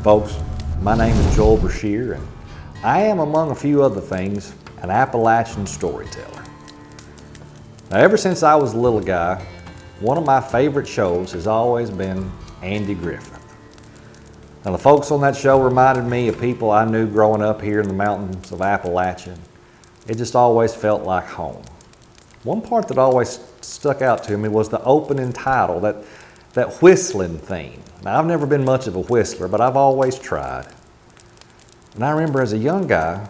Folks, my name is Joel Brashear, and I am, among a few other things, an Appalachian storyteller. Now, ever since I was a little guy, one of my favorite shows has always been Andy Griffith. Now, the folks on that show reminded me of people I knew growing up here in the mountains of Appalachia. It just always felt like home. One part that always stuck out to me was the opening title, that whistling theme. Now, I've never been much of a whistler, but I've always tried. And I remember as a young guy,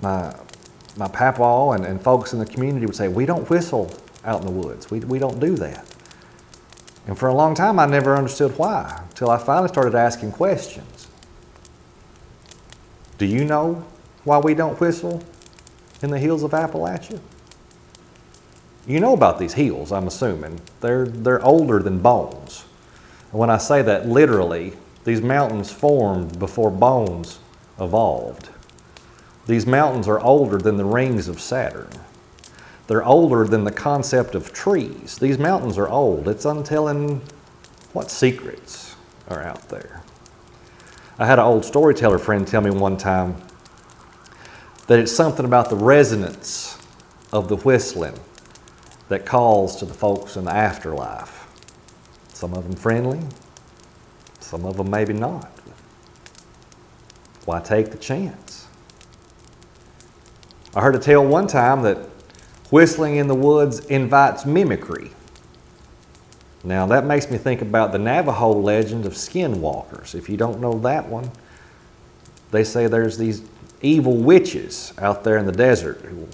my papaw and folks in the community would say, "We don't whistle out in the woods. We don't do that." And for a long time, I never understood why, until I finally started asking questions. Do you know why we don't whistle in the hills of Appalachia? You know about these hills, I'm assuming. They're older than bones. And when I say that literally, these mountains formed before bones evolved. These mountains are older than the rings of Saturn. They're older than the concept of trees. These mountains are old. It's untelling what secrets are out there. I had an old storyteller friend tell me one time that it's something about the resonance of the whistling that calls to the folks in the afterlife. Some of them friendly, some of them maybe not. Why take the chance? I heard a tale one time that whistling in the woods invites mimicry. Now that makes me think about the Navajo legend of skinwalkers. If you don't know that one, they say there's these evil witches out there in the desert who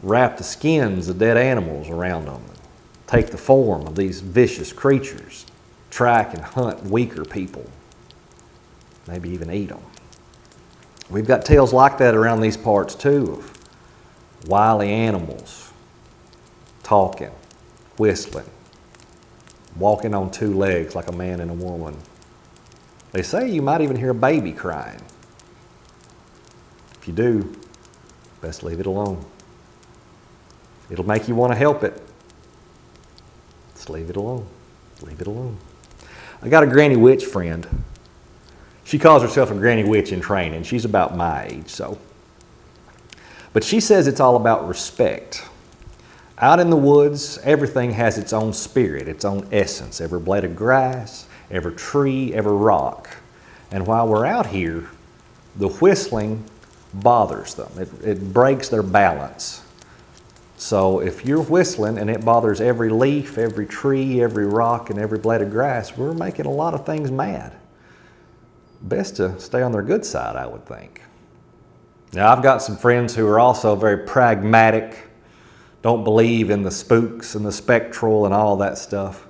wrap the skins of dead animals around them and take the form of these vicious creatures, track and hunt weaker people, maybe even eat them. We've got tales like that around these parts too, of wily animals talking, whistling, walking on two legs like a man and a woman. They say you might even hear a baby crying. If you do, best leave it alone. It'll make you want to help it. Just leave it alone. Leave it alone. I got a granny witch friend. She calls herself a granny witch in training. She's about my age, so. But she says it's all about respect. Out in the woods, everything has its own spirit, its own essence. Every blade of grass, every tree, every rock. And while we're out here, the whistling bothers them. It breaks their balance. So if you're whistling and it bothers every leaf, every tree, every rock, and every blade of grass, we're making a lot of things mad. Best to stay on their good side, I would think. Now, I've got some friends who are also very pragmatic, don't believe in the spooks and the spectral and all that stuff.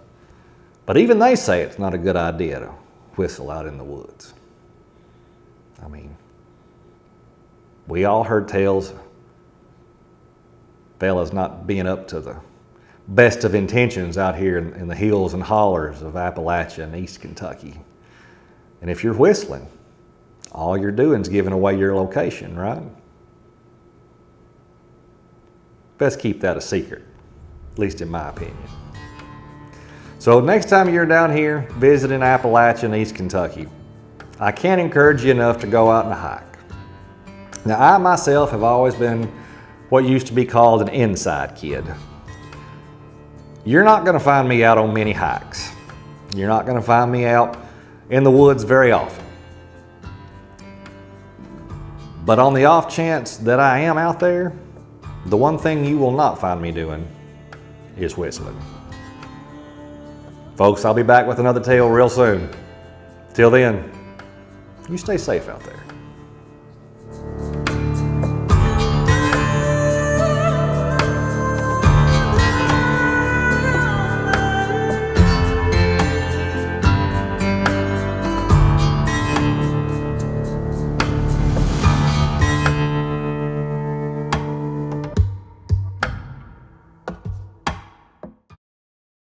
But even they say it's not a good idea to whistle out in the woods. I mean, we all heard tales of fellas not being up to the best of intentions out here in the hills and hollers of Appalachia and East Kentucky. And if you're whistling, all you're doing is giving away your location, right? Best keep that a secret, at least in my opinion. So next time you're down here visiting Appalachia and East Kentucky, I can't encourage you enough to go out and hike. Now, I myself have always been what used to be called an inside kid. You're not going to find me out on many hikes. You're not going to find me out in the woods very often. But on the off chance that I am out there, the one thing you will not find me doing is whistling. Folks, I'll be back with another tale real soon. Till then, you stay safe out there.